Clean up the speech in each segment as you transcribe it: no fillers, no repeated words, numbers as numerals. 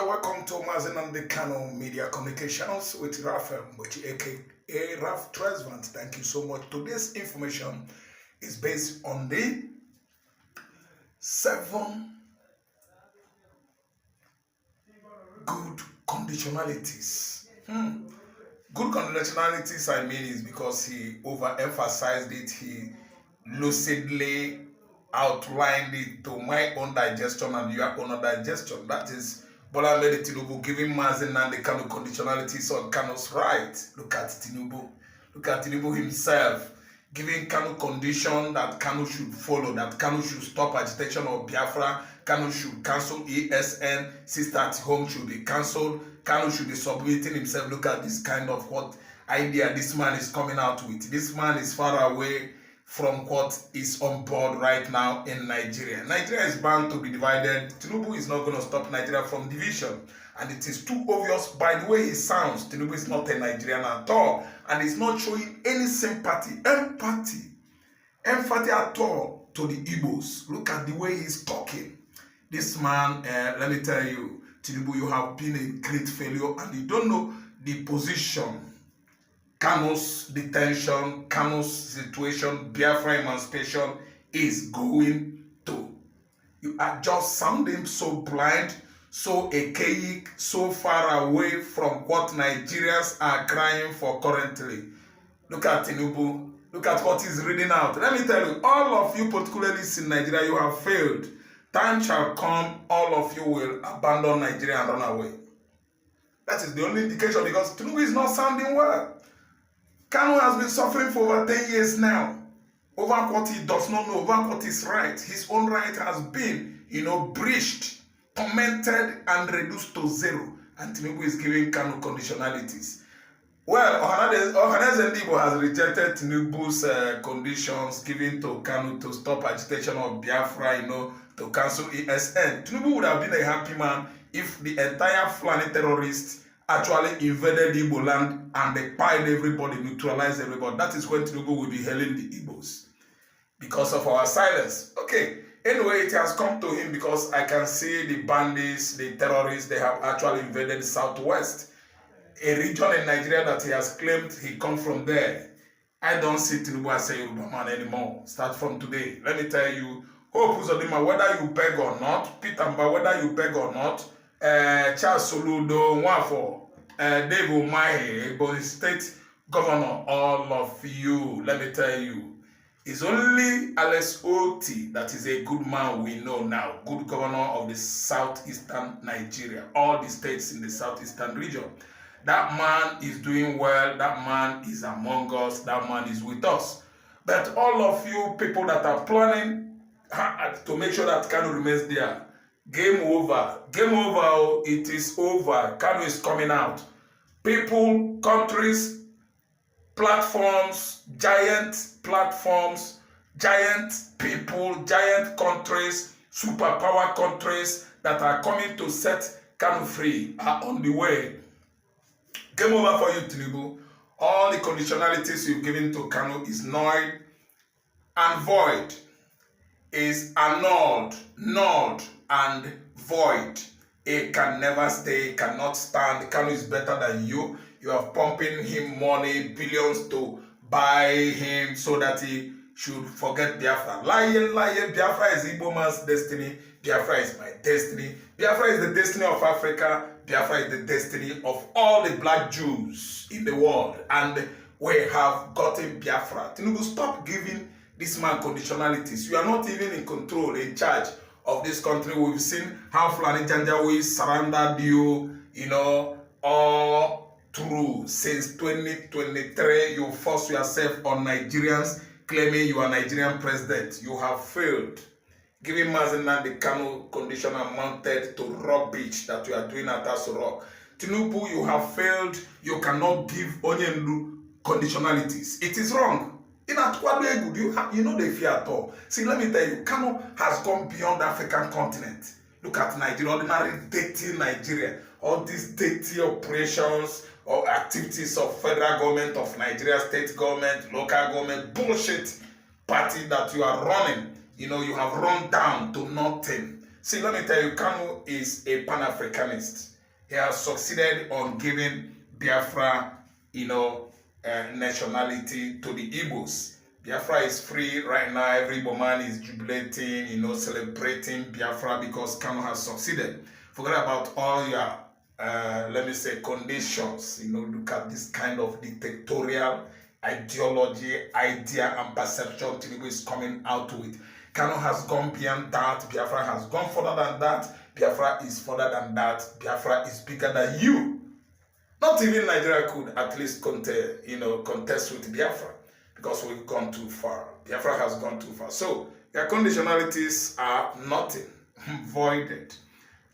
You're welcome to Nnamdi Kanu Media Communications with Raphael Mbochi, aka Raf Tresvant. Thank you so much. Today's information is based on the 7 good conditionalities. Good conditionalities, I mean, is because he overemphasized it, he lucidly outlined it to my own digestion and your own digestion. That is Bola Ahmed Tinubu giving Nnamdi Kanu conditionalities on Kanu's right. Look at Tinubu. Look at Tinubu himself giving Kanu condition that Kanu should follow, that Kanu should stop agitation of Biafra, Kanu should cancel ESN, sister at home should be cancelled, Kanu should be submitting himself. Look at this kind of what idea this man is coming out with. This man is far away from what is on board right now in Nigeria. Nigeria is bound to be divided. Tinubu is not going to stop Nigeria from division. And it is too obvious by the way he sounds. Tinubu is not a Nigerian at all. And he's not showing any sympathy, empathy at all to the Igbos. Look at the way he's talking. This man, let me tell you, Tinubu, you have been a great failure and you don't know the position Kanu's detention, Kanu's situation, Biafra emancipation is going to. You are just sounding so blind, so archaic, so far away from what Nigerians are crying for currently. Look at Tinubu. Look at what he's reading out. Let me tell you, all of you, particularly in Nigeria, you have failed. Time shall come, all of you will abandon Nigeria and run away. That is the only indication because Tinubu is not sounding well. Kanu has been suffering for over 10 years now. Over what he does not know, over what is right. His own right has been, breached, tormented, and reduced to zero. And Tinubu is giving Kanu conditionalities. Well, Ohanaeze Ndigbo has rejected Tinubu's conditions given to Kanu to stop agitation of Biafra, to cancel ESN. Tinubu would have been a happy man if the entire Fulani terrorists actually invaded Igbo land and they piled everybody, neutralized everybody. That is when Tinubu will be hailing the Igbos because of our silence. Okay, anyway, it has come to him because I can see the bandits, the terrorists, they have actually invaded the southwest, a region in Nigeria that he has claimed he comes from there. I don't see Tinubu as a Yoruba man anymore. Start from today. Let me tell you, Hope Uzodinma, whether you beg or not, Peter Mba, whether you beg or not, Charles Soludo, Nwafo, Dave Umahi, Ebonyi State Governor, all of you, let me tell you, it's only Alex Oti that is a good man we know now, good governor of the southeastern Nigeria, all the states in the southeastern region. That man is doing well, that man is among us, that man is with us. But all of you people that are planning to make sure that Kanu remains there, game over. Game over. It is over. Kanu is coming out. People, countries, platforms, giant people, giant countries, superpower countries that are coming to set Kanu free are on the way. Game over for you, Tinubu. All the conditionalities you've given to Kanu is null and void. Is annulled, null and void. It can never stay, cannot stand. Kanu is better than you. You are pumping him money, billions to buy him so that he should forget Biafra. Lying. Biafra is Igbo man's destiny. Biafra is my destiny. Biafra is the destiny of Africa. Biafra is the destiny of all the black Jews in the world. And we have gotten Biafra. Tinubu, stop giving this man conditionalities. You are not even in control, in charge of this country. We've seen how Fulani Janjaweed surrounded you, all through since 2023. You force yourself on Nigerians, claiming you are Nigerian president. You have failed. Giving Nnamdi Kanu condition amounted to rubbish that you are doing at Aso Rock. Tinubu, you have failed. You cannot give Onyendu conditionalities. It is wrong. In Atwadu, you know the fear at all. See, let me tell you, Kanu has gone beyond the African continent. Look at Nigeria, ordinary dirty Nigeria. All these dirty operations or activities of federal government, of Nigeria state government, local government, bullshit party that you are running. You have run down to nothing. See, let me tell you, Kanu is a Pan-Africanist. He has succeeded on giving Biafra, nationality to the Igbos. Biafra is free right now. Every Igbo is jubilating, celebrating Biafra because Kanu has succeeded. Forget about all your, let me say, conditions. Look at this kind of dictatorial ideology, idea, and perception Tinubu is coming out with. Kanu has gone beyond that. Biafra has gone further than that. Biafra is further than that. Biafra is bigger than you. Not even Nigeria could at least contest with Biafra because we've gone too far. Biafra has gone too far. So their conditionalities are nothing, voided.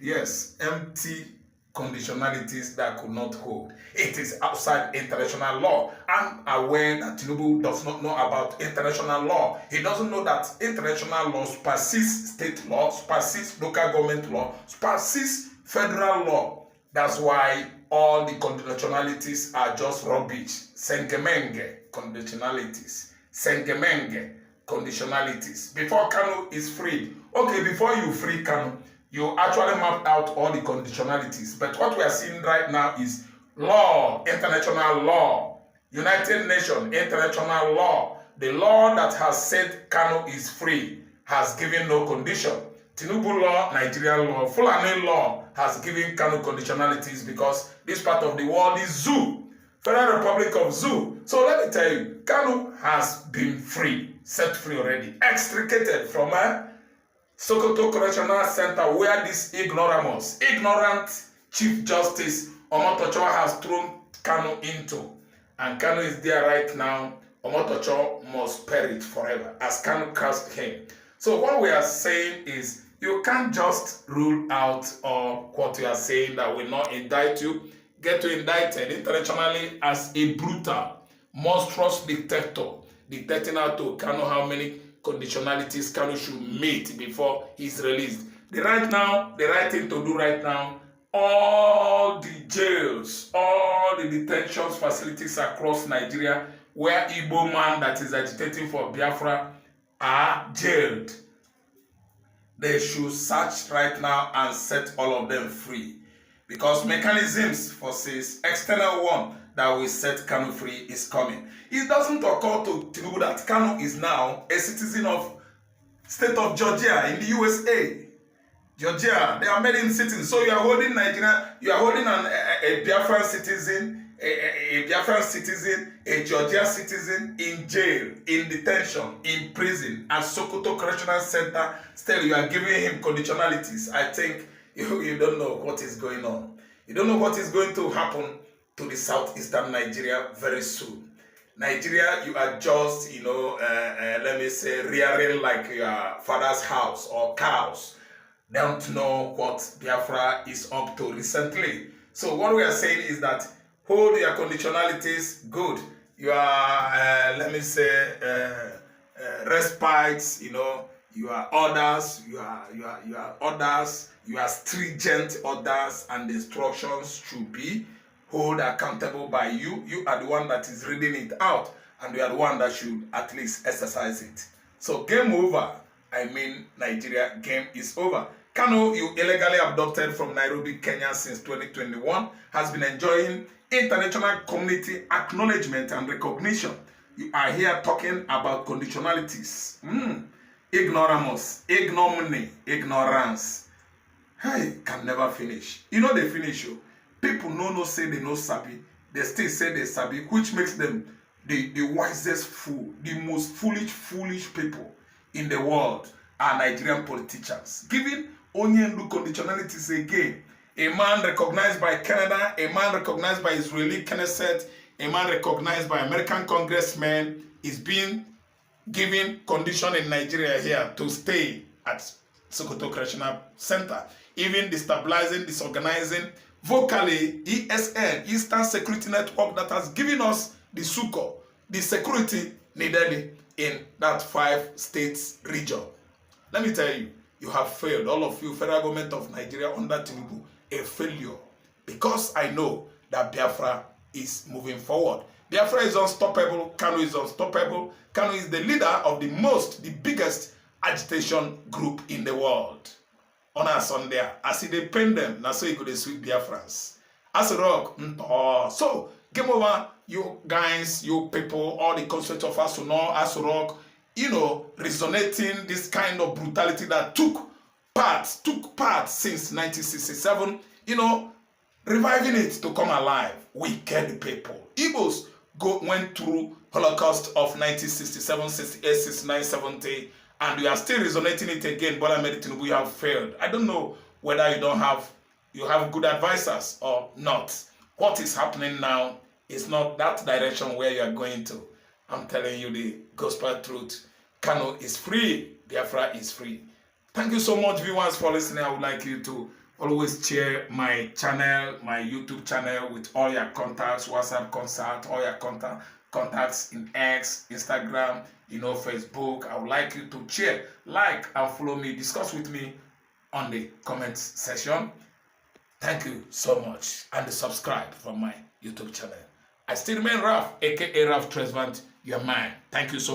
Yes, empty conditionalities that could not hold. It is outside international law. I'm aware that Tinubu does not know about international law. He doesn't know that international law supersedes state law, supersedes local government law, supersedes federal law. That's why all the conditionalities are just rubbish. Sengemenge conditionalities. Sengemenge conditionalities. Before Kanu is freed. Okay, before you free Kanu, you actually mapped out all the conditionalities. But what we are seeing right now is law, international law, United Nations, international law. The law that has said Kanu is free has given no condition. Tinubu law, Nigerian law, Fulani law has given Kanu conditionalities because this part of the world is zoo. Federal Republic of Zoo. So let me tell you, Kanu has been free, set free already, extricated from a Sokoto Correctional Center where this ignorant Chief Justice Omotocho has thrown Kanu into. And Kanu is there right now. Omotocho must perish forever as Kanu cursed him. So what we are saying is you can't just rule out or what you are saying that will not indict you, get you indicted internationally as a brutal, monstrous dictator, dictating out to Kanu how many conditionalities Kanu should meet before he's released. The right thing to do right now, all the jails, all the detention facilities across Nigeria where Igbo man that is agitating for Biafra are jailed. They should search right now and set all of them free. Because mechanisms for this external one that will set Kanu free is coming. It doesn't occur to Tinubu that Kanu is now a citizen of state of Georgia in the USA. Georgia, they are made in citizens. So you are holding Nigeria, you are holding a Biafran citizen, a Biafran citizen, a Georgia citizen in jail, in detention, in prison, at Sokoto Correctional Center. Still, you are giving him conditionalities. I think you don't know what is going on. You don't know what is going to happen to the southeastern Nigeria very soon. Nigeria, you are just, let me say, rearing like your father's house or cows. Don't know what Biafra is up to recently. So what we are saying is that hold your conditionalities good. You are, let me say, respites, you are orders, you are orders, you are stringent orders, and the instructions should be hold accountable by you. You are the one that is reading it out, and you are the one that should at least exercise it. So game over. I mean, Nigeria, game is over. Kanu, you illegally abducted from Nairobi, Kenya since 2021, has been enjoying international community acknowledgement and recognition. You are here talking about conditionalities. Ignoramus, ignominy, ignorance. Hey, can never finish. They finish you. People no say they no sabi. They still say they sabi, which makes them the wisest fool, the most foolish people in the world are Nigerian politicians. Giving Onyendu conditionalities again. A man recognized by Canada, a man recognized by Israeli Knesset, a man recognized by American congressmen is being given condition in Nigeria here to stay at Sokoto Correctional Center. Even destabilizing, disorganizing, vocally ESN, Eastern Security Network, that has given us the SUCO, the security needed in that 5 states region. Let me tell you, you have failed, all of you, federal government of Nigeria under Tinubu, a failure. Because I know that Biafra is moving forward. Biafra is unstoppable, Kanu is unstoppable. Kanu is the leader of the biggest agitation group in the world. On us on there, as they paint them, now so you could sweep Biafrans. Asorok. So, game over, you guys, you people, all the constituents of Asorok, resonating this kind of brutality that took part since 1967, reviving it to come alive. Wicked people. Igbos went through Holocaust of 1967, 68, 69, 70, and we are still resonating it again. Bola Ahmed Tinubu, we have failed. I don't know whether you have good advisors or not. What is happening now is not that direction where you are going to. I'm telling you the gospel truth. Kanu is free. Biafra is free. Thank you so much, viewers, for listening. I would like you to always share my channel, my YouTube channel, with all your contacts, WhatsApp contact, all your contacts in X, Instagram, Facebook. I would like you to share, like, and follow me. Discuss with me on the comments section. Thank you so much. And subscribe from my YouTube channel. I still remain Raf, aka Raf Tresvant, your man. Thank you so much.